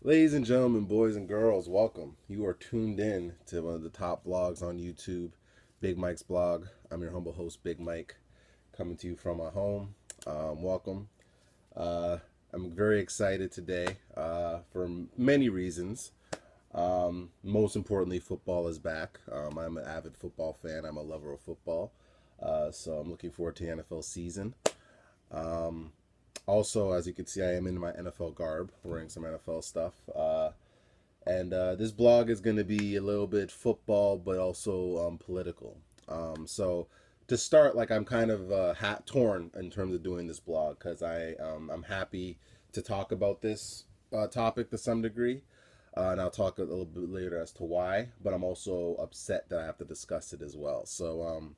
Ladies and gentlemen, boys and girls, welcome. You are tuned in to one of the top blogs on YouTube, Bigmikes blog. I'm your humble host, Big Mike, coming to you from my home. Welcome. Uh, I'm very excited today for many reasons. Most importantly, football is back. I'm an avid football fan. I'm a lover of football. So I'm looking forward to the NFL season. Um, Also, as you can see, I am in my NFL garb, wearing some NFL stuff. And this blog is going to be a little bit football, but also political. So to start, like I'm kind of hat torn in terms of doing this blog because I'm happy to talk about this topic to some degree, and I'll talk a little bit later as to why. But I'm also upset that I have to discuss it as well. So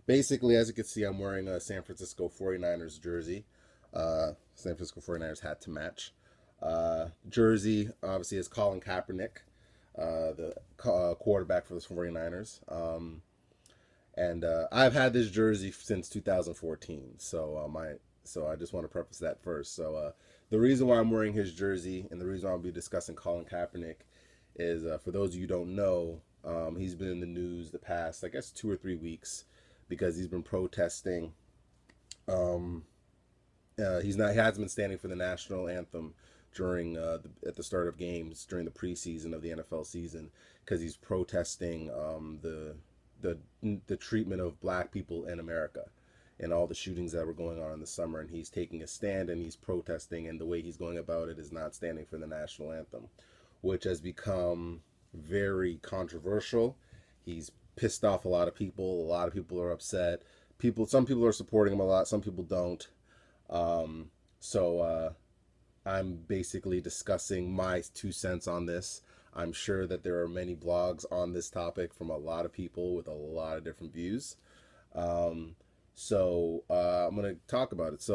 basically, as you can see, I'm wearing a San Francisco 49ers jersey. San Francisco 49ers hat to match. Jersey, obviously, is Colin Kaepernick, the quarterback for the 49ers. And I've had this jersey since 2014. So I just want to preface that first. So the reason why I'm wearing his jersey and the reason why I'll be discussing Colin Kaepernick is for those of you who don't know, he's been in the news the past, I guess, 2 or 3 weeks because he's been protesting. Um, he hasn't been standing for the national anthem during at the start of games during the preseason of the NFL season because he's protesting the the treatment of black people in America and all the shootings that were going on in the summer, and he's taking a stand and he's protesting, and the way he's going about it is not standing for the national anthem, which has become very controversial. He's pissed off a lot of people. A lot of people are upset. Some people are supporting him a lot. Some people don't. So I'm basically discussing my 2 cents on this. I'm sure that there are many blogs on this topic from a lot of people with a lot of different views. Um, I'm going to talk about it.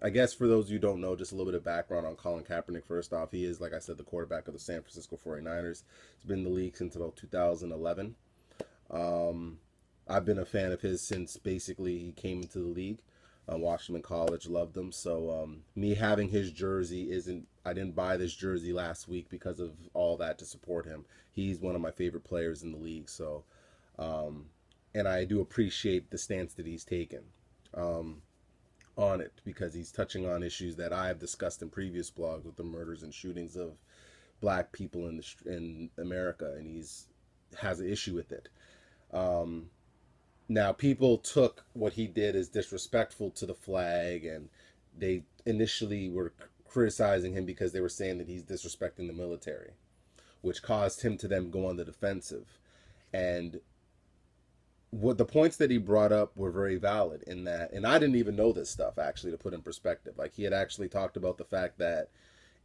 I guess for those who don't know, just a little bit of background on Colin Kaepernick. First off, he is, like I said, the quarterback of the San Francisco 49ers. He's been in the league since about 2011. Um, I've been a fan of his since basically he came into the league. I watched him in college, loved him. So me having his jersey isn't. I didn't buy this jersey last week because of all that to support him. He's one of my favorite players in the league. Um, and I do appreciate the stance that he's taken um, on it because he's touching on issues that I have discussed in previous blogs with the murders and shootings of black people in America, and he's has an issue with it. Um, Now, people took what he did as disrespectful to the flag, and they initially were criticizing him because they were saying that he's disrespecting the military, which caused him to then go on the defensive. And what the points that he brought up were very valid in that, and I didn't even know this stuff actually to put in perspective. Like he had actually talked about the fact that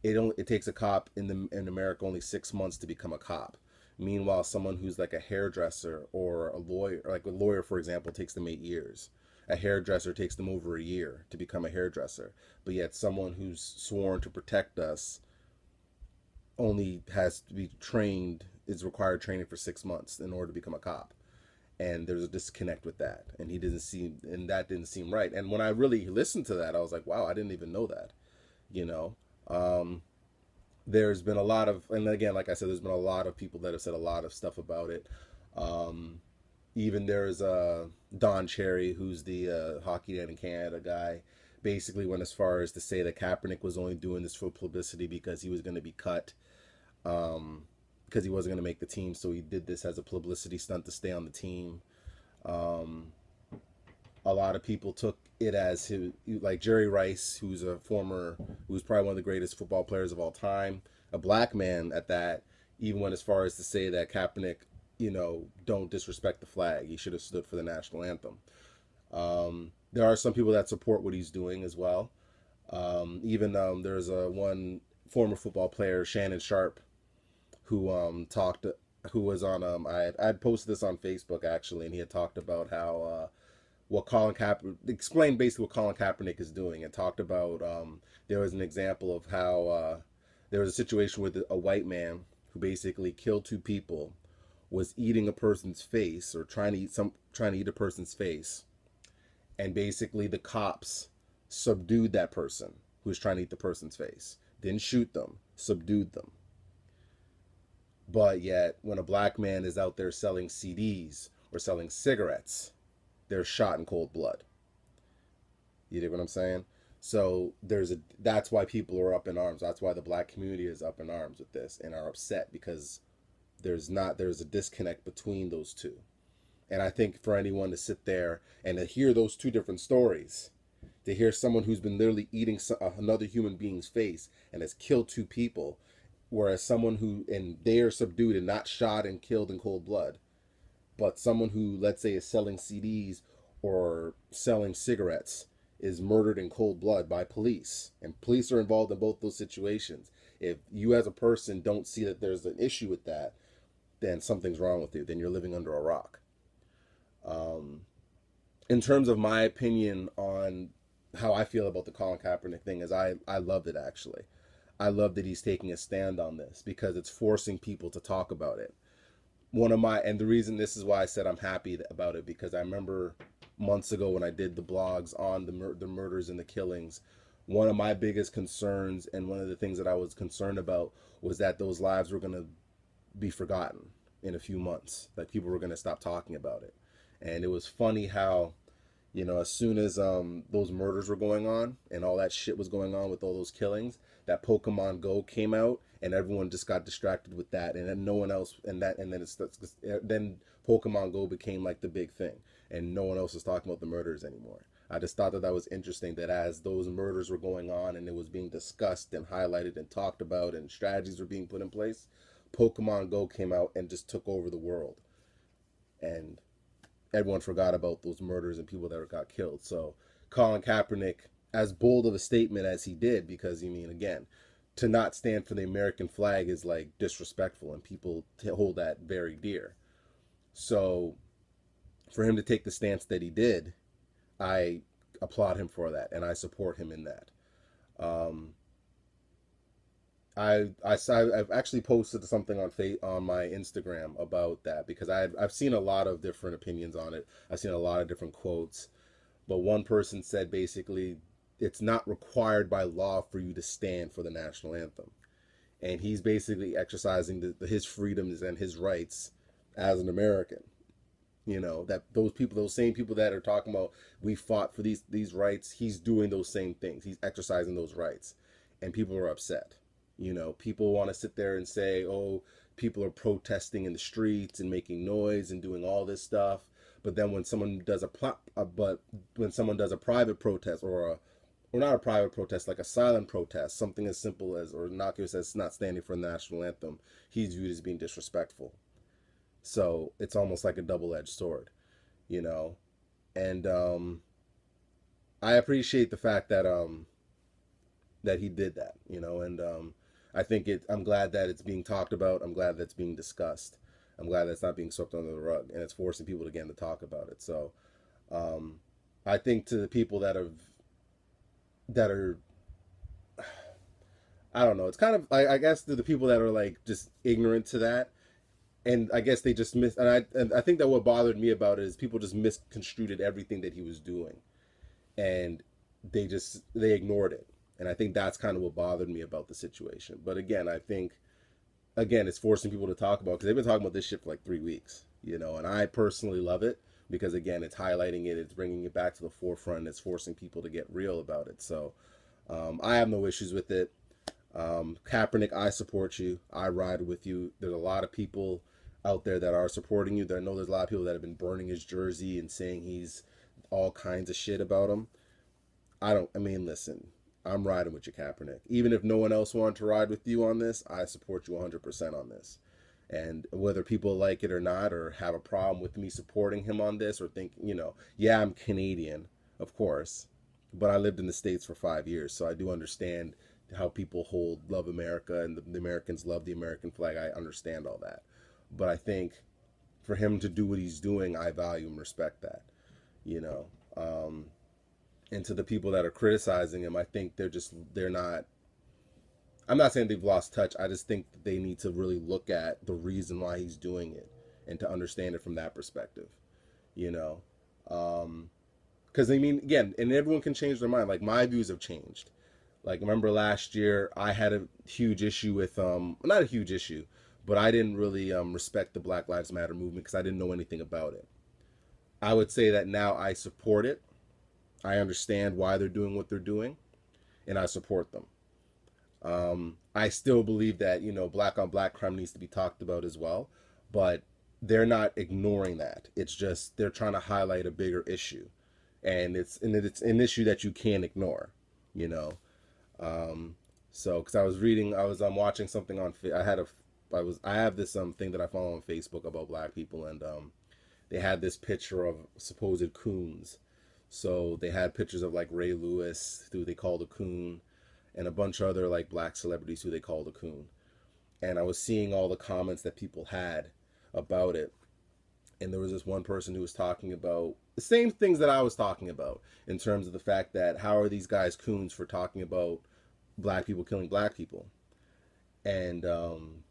it takes a cop in America only 6 months to become a cop. Meanwhile, someone who's like a hairdresser or a lawyer, like a lawyer, for example, takes them 8 years. A hairdresser takes them over a year to become a hairdresser. But yet, someone who's sworn to protect us only has to be trained, is required training for 6 months in order to become a cop. And there's a disconnect with that. And that didn't seem right. And when I really listened to that, I was like, wow, I didn't even know that, you know? Um, there's been a lot of, and again, like I said, there's been a lot of people that have said a lot of stuff about it. Um, Even there's Don Cherry, who's the Hockey Night in Canada guy, basically went as far as to say that Kaepernick was only doing this for publicity because he was going to be cut, um, because he wasn't going to make the team, so he did this as a publicity stunt to stay on the team. Um, a lot of people took it as his, like Jerry Rice, who's probably one of the greatest football players of all time, a black man at that, even went as far as to say that Kaepernick, don't disrespect the flag. He should have stood for the national anthem. There are some people that support what he's doing as well. Even there's a one former football player, Shannon Sharp, who who was on I posted this on Facebook actually, and he had talked about how what Colin Kaepernick explained basically what Colin Kaepernick is doing, and talked about there was an example of how there was a situation with a white man who basically killed two people, was eating a person's face or trying to eat a person's face, and basically the cops subdued that person who was trying to eat the person's face. Didn't shoot them, subdued them. But yet, when a black man is out there selling CDs or selling cigarettes, they're shot in cold blood. You dig what I'm saying? So that's why people are up in arms. That's why the black community is up in arms with this and are upset, because there's a disconnect between those two. And I think for anyone to sit there and to hear those two different stories, to hear someone who's been literally eating another human being's face and has killed two people, whereas someone and they are subdued and not shot and killed in cold blood, but someone who, let's say, is selling CDs or selling cigarettes is murdered in cold blood by police, and police are involved in both those situations. If you as a person don't see that there's an issue with that, then something's wrong with you. Then you're living under a rock. In terms of my opinion on how I feel about the Colin Kaepernick thing, is I loved it, actually. I love that he's taking a stand on this, because it's forcing people to talk about it. And the reason this is why I said I'm happy about it, because I remember months ago when I did the blogs on the murders and the killings, one of my biggest concerns and one of the things that I was concerned about was that those lives were going to be forgotten in a few months, that people were going to stop talking about it. And it was funny how, as soon as those murders were going on and all that shit was going on with all those killings, that Pokemon Go came out and everyone just got distracted with that, and then no one else, and then Pokemon Go became like the big thing, and no one else was talking about the murders anymore. I just thought that was interesting, that as those murders were going on and it was being discussed and highlighted and talked about and strategies were being put in place, Pokemon Go came out and just took over the world, and everyone forgot about those murders and people that got killed. So Colin Kaepernick, as bold of a statement as he did, because again, to not stand for the American flag is like disrespectful, and people hold that very dear. So for him to take the stance that he did, I applaud him for that, and I support him in that. I've actually posted something on my Instagram about that, because I've seen a lot of different opinions on it. I've seen a lot of different quotes, but one person said basically it's not required by law for you to stand for the national anthem, and he's basically exercising his freedoms and his rights as an American. That those same people that are talking about we fought for these rights, he's doing those same things. He's exercising those rights, and people are upset. People want to sit there and say, oh, people are protesting in the streets and making noise and doing all this stuff. But then when someone does a private protest, or not a private protest, like a silent protest, something as simple as, or innocuous as not standing for the national anthem, he's viewed as being disrespectful. So it's almost like a double-edged sword, And I appreciate the fact that he did that, and I think I'm glad that it's being talked about. I'm glad that it's being discussed. I'm glad that it's not being swept under the rug, and it's forcing people again to talk about it. So I think to the people that are I don't know, it's kind of, I guess, to the people that are like just ignorant to that, and I guess they just and I think that what bothered me about it is people just misconstrued everything that he was doing, and they ignored it. And I think that's kind of what bothered me about the situation. But again, I think, it's forcing people to talk about, because they've been talking about this shit for like 3 weeks, and I personally love it, because again, it's highlighting it, it's bringing it back to the forefront, it's forcing people to get real about it. So I have no issues with it. Kaepernick, I support you. I ride with you. There's a lot of people out there that are supporting you. I know there's a lot of people that have been burning his jersey and saying he's all kinds of shit about him. Listen, I'm riding with you, Kaepernick. Even if no one else wanted to ride with you on this, I support you 100% on this. And whether people like it or not, or have a problem with me supporting him on this, or think, yeah, I'm Canadian, of course, but I lived in the States for 5 years, so I do understand how people love America, and the Americans love the American flag. I understand all that. But I think for him to do what he's doing, I value and respect that, and to the people that are criticizing him, I think they're not, I'm not saying they've lost touch. I just think that they need to really look at the reason why he's doing it, and to understand it from that perspective, because again, and everyone can change their mind. Like, my views have changed. Like, remember last year, I had a huge issue with, not a huge issue, but I didn't really respect the Black Lives Matter movement because I didn't know anything about it. I would say that now I support it. I understand why they're doing what they're doing, and I support them. I still believe that, you know, black on black crime needs to be talked about as well, but they're not ignoring that. It's just they're trying to highlight a bigger issue, and it's an issue that you can't ignore, you know. So because I was reading, I was watching something on I have this thing that I follow on Facebook about black people, and they had this picture of supposed coons. So they had pictures of like Ray Lewis, who they called a coon, and a bunch of other like black celebrities who they called a coon. And I was seeing all the comments that people had about it. And there was this one person who was talking about the same things that I was talking about in terms of the fact that how are these guys coons for talking about black people killing black people? And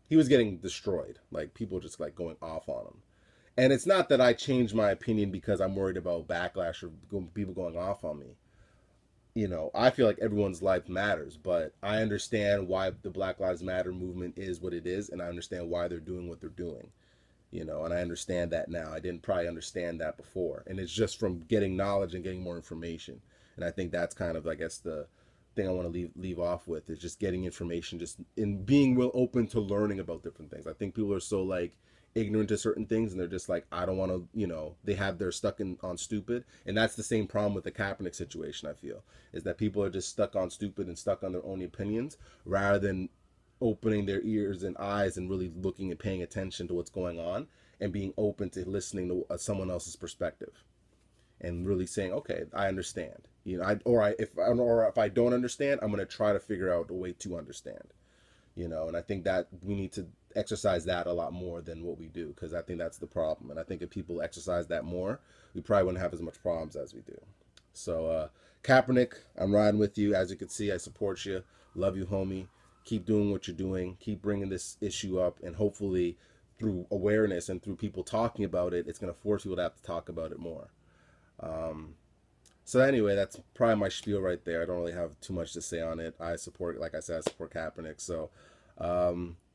he was getting destroyed. Like people just like going off on him. And it's not that I changed my opinion because I'm worried about backlash or people going off on me. You know, I feel like everyone's life matters, but I understand why the Black Lives Matter movement is what it is, and I understand why they're doing what they're doing. You know, and I understand that now. I didn't probably understand that before, and it's just from getting knowledge and getting more information. And I think that's kind of, I guess, the thing I want to leave off with is just getting information, just in being real open to learning about different things. I think people are so like ignorant to certain things, and they're just like, I don't want to, you know, they're stuck on stupid. And that's the same problem with the Kaepernick situation. I feel is that people are just stuck on stupid and stuck on their own opinions rather than opening their ears and eyes and really looking and paying attention to what's going on and being open to listening to someone else's perspective and really saying, okay, I understand, you know, if I don't understand, I'm going to try to figure out a way to understand, you know. And I think that we need to exercise that a lot more than what we do, because I think that's the problem. And I think if people exercise that more, we probably wouldn't have as much problems as we do. So Kaepernick, I'm riding with you. As you can see, I support you. Love you, homie. Keep doing what you're doing. Keep bringing this issue up, and hopefully through awareness and through people talking about it, it's going to force people to have to talk about it more. So anyway, that's probably my spiel right there. I don't really have too much to say on it. I support, like I said, I support Kaepernick. So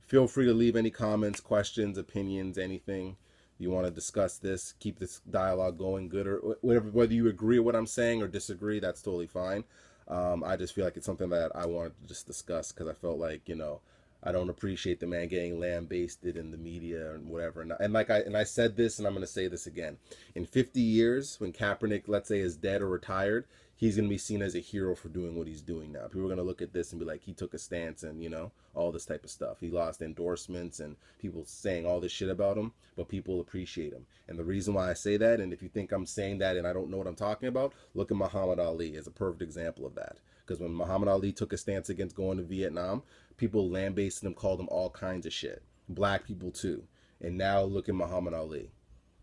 feel free to leave any comments, questions, opinions, anything you want to discuss this. Keep this dialogue going, good or whether you agree with what I'm saying or disagree, that's totally fine. I just feel like it's something that I wanted to just discuss because I felt like, you know, I don't appreciate the man getting lambasted in the media and whatever. And I said this, and I'm going to say this again. In 50 years, when Kaepernick, let's say, is dead or retired, he's going to be seen as a hero for doing what he's doing now. People are going to look at this and be like, he took a stance and, you know, all this type of stuff. He lost endorsements and people saying all this shit about him, but people appreciate him. And the reason why I say that, and if you think I'm saying that and I don't know what I'm talking about, look at Muhammad Ali as a perfect example of that. Because when Muhammad Ali took a stance against going to Vietnam, people lambasted him, called him all kinds of shit. Black people too. And now look at Muhammad Ali.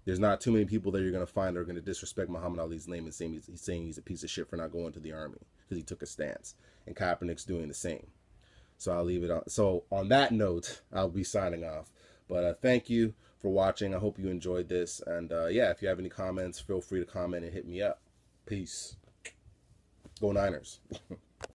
There's not too many people that you're going to find that are going to disrespect Muhammad Ali's name and saying he's a piece of shit for not going to the army because he took a stance. And Kaepernick's doing the same. So I'll leave it on. So on that note, I'll be signing off. But thank you for watching. I hope you enjoyed this. And yeah, if you have any comments, feel free to comment and hit me up. Peace. Go Niners.